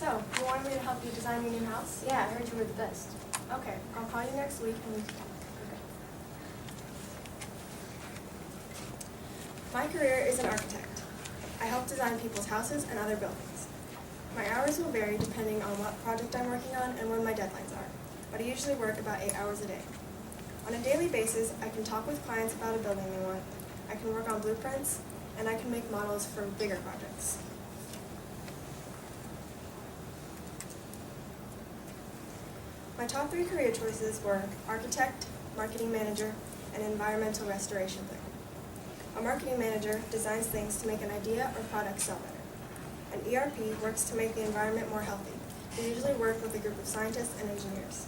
So, you wanted me to help you design your new house? Yeah, I heard you were the best. Okay, I'll call you next week and we can talk. Okay. My career is an architect. I help design people's houses and other buildings. My hours will vary depending on what project I'm working on and when my deadlines are, but I usually work about 8 hours a day. On a daily basis, I can talk with clients about a building they want, I can work on blueprints, and I can make models for bigger projects. My top 3 career choices were architect, marketing manager, and environmental restoration planner. A marketing manager designs things to make an idea or product sell better. An ERP works to make the environment more healthy. They usually work with a group of scientists and engineers.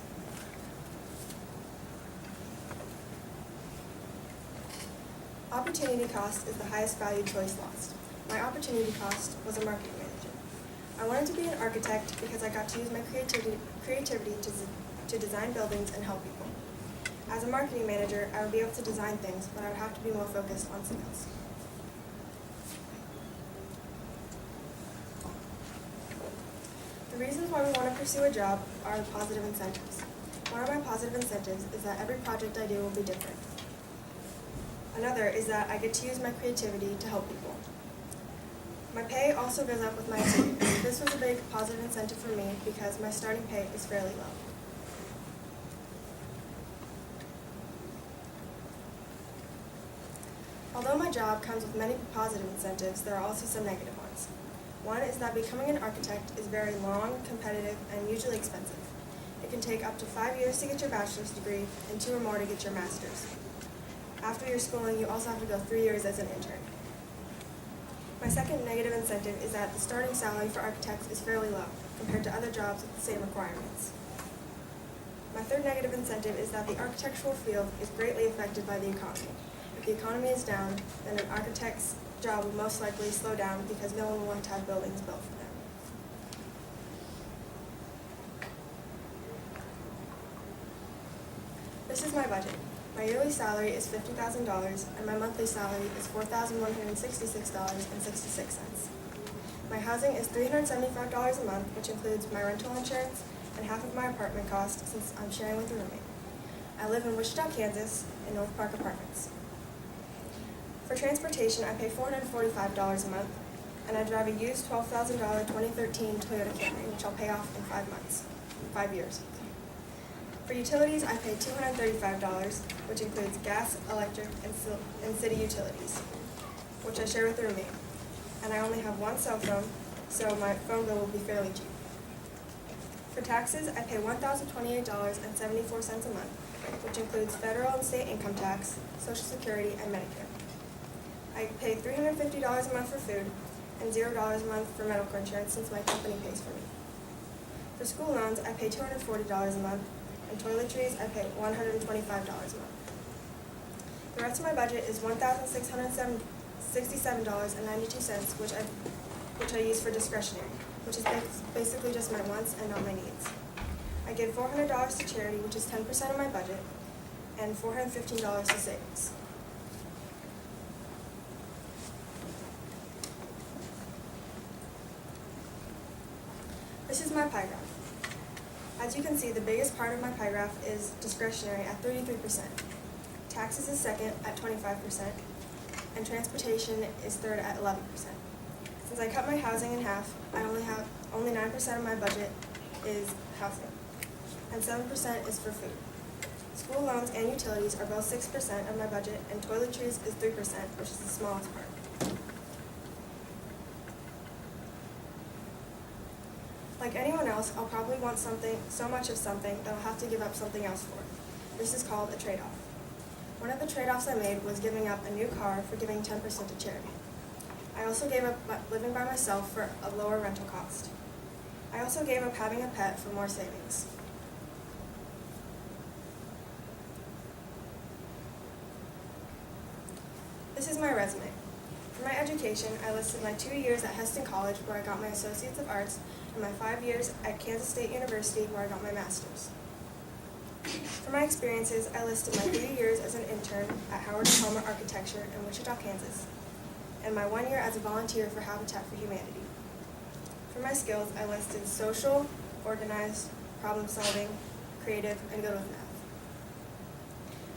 Opportunity cost is the highest valued choice lost. My opportunity cost was a marketing manager. I wanted to be an architect because I got to use my creativity to design buildings and help people. As a marketing manager, I would be able to design things, but I would have to be more focused on sales. The reasons why we want to pursue a job are the positive incentives. One of my positive incentives is that every project I do will be different. Another is that I get to use my creativity to help people. My pay also goes up with my experience. This was a big positive incentive for me because my starting pay is fairly low. Although my job comes with many positive incentives, there are also some negative ones. One is that becoming an architect is very long, competitive, and usually expensive. It can take up to 5 years to get your bachelor's degree and 2 or more to get your master's. After your schooling, you also have to go 3 years as an intern. My second negative incentive is that the starting salary for architects is fairly low compared to other jobs with the same requirements. My third negative incentive is that the architectural field is greatly affected by the economy. If the economy is down, then an architect's job will most likely slow down because no one will want to have buildings built for them. This is my budget. My yearly salary is $50,000 and my monthly salary is $4,166.66. My housing is $375 a month, which includes my rental insurance and half of my apartment cost since I'm sharing with a roommate. I live in Wichita, Kansas in North Park Apartments. For transportation, I pay $445 a month, and I drive a used $12,000 2013 Toyota Camry, which I'll pay off in 5 years. For utilities, I pay $235, which includes gas, electric, and city utilities, which I share with a roommate. And I only have one cell phone, so my phone bill will be fairly cheap. For taxes, I pay $1,028.74 a month, which includes federal and state income tax, Social Security, and Medicare. I pay $350 a month for food and $0 a month for medical insurance since my company pays for me. For school loans, I pay $240 a month, and toiletries, I pay $125 a month. The rest of my budget is $1,667.92, which I use for discretionary, which is basically just my wants and not my needs. I give $400 to charity, which is 10% of my budget, and $415 to savings. This is my pie graph. As you can see, the biggest part of my pie graph is discretionary at 33%. Taxes is second at 25%, and transportation is third at 11%. Since I cut my housing in half, I only 9% of my budget is housing, and 7% is for food. School loans and utilities are both 6% of my budget, and toiletries is 3%, which is the smallest part. Like anyone else, I'll probably want so much of something that I'll have to give up something else for. This is called a trade-off. One of the trade-offs I made was giving up a new car for giving 10% to charity. I also gave up living by myself for a lower rental cost. I also gave up having a pet for more savings. This is my resume. For my education, I listed my 2 years at Heston College, where I got my Associates of Arts, and my 5 years at Kansas State University, where I got my master's. For my experiences, I listed my 3 years as an intern at Howard & Homer Architecture in Wichita, Kansas, and my 1 year as a volunteer for Habitat for Humanity. For my skills, I listed social, organized, problem solving, creative, and good with math.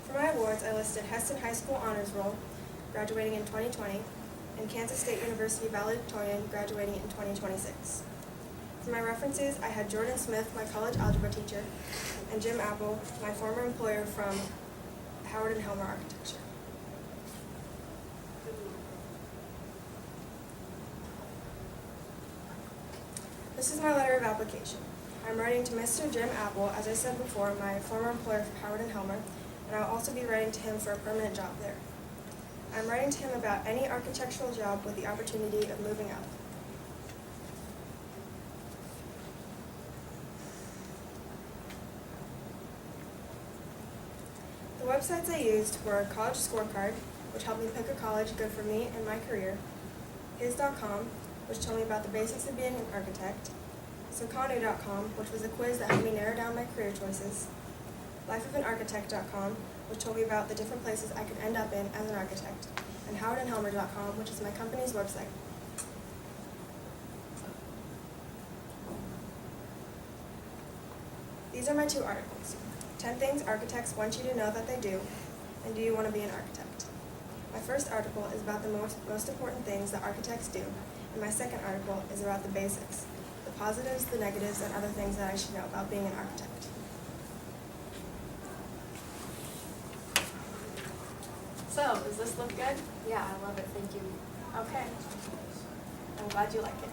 For my awards, I listed Heston High School Honors Roll, graduating in 2020, and Kansas State University valedictorian, graduating in 2026. For my references, I had Jordan Smith, my college algebra teacher, and Jim Apple, my former employer from Howard and Helmer Architecture. This is my letter of application. I'm writing to Mr. Jim Apple, as I said before, my former employer from Howard and Helmer, and I'll also be writing to him for a permanent job there. I'm writing to him about any architectural job with the opportunity of moving up. The websites I used were College Scorecard, which helped me pick a college good for me and my career, His.com, which told me about the basics of being an architect, Socanu.com, which was a quiz that helped me narrow down my career choices, LifeOfAnArchitect.com, which told me about the different places I could end up in as an architect, and HowardandHelmer.com, which is my company's website. These are my 2 articles. 10 things architects want you to know that they do, and do you want to be an architect? My first article is about the most important things that architects do, and my second article is about the basics, the positives, the negatives, and other things that I should know about being an architect. So, does this look good? Yeah, I love it. Thank you. Okay. I'm glad you like it.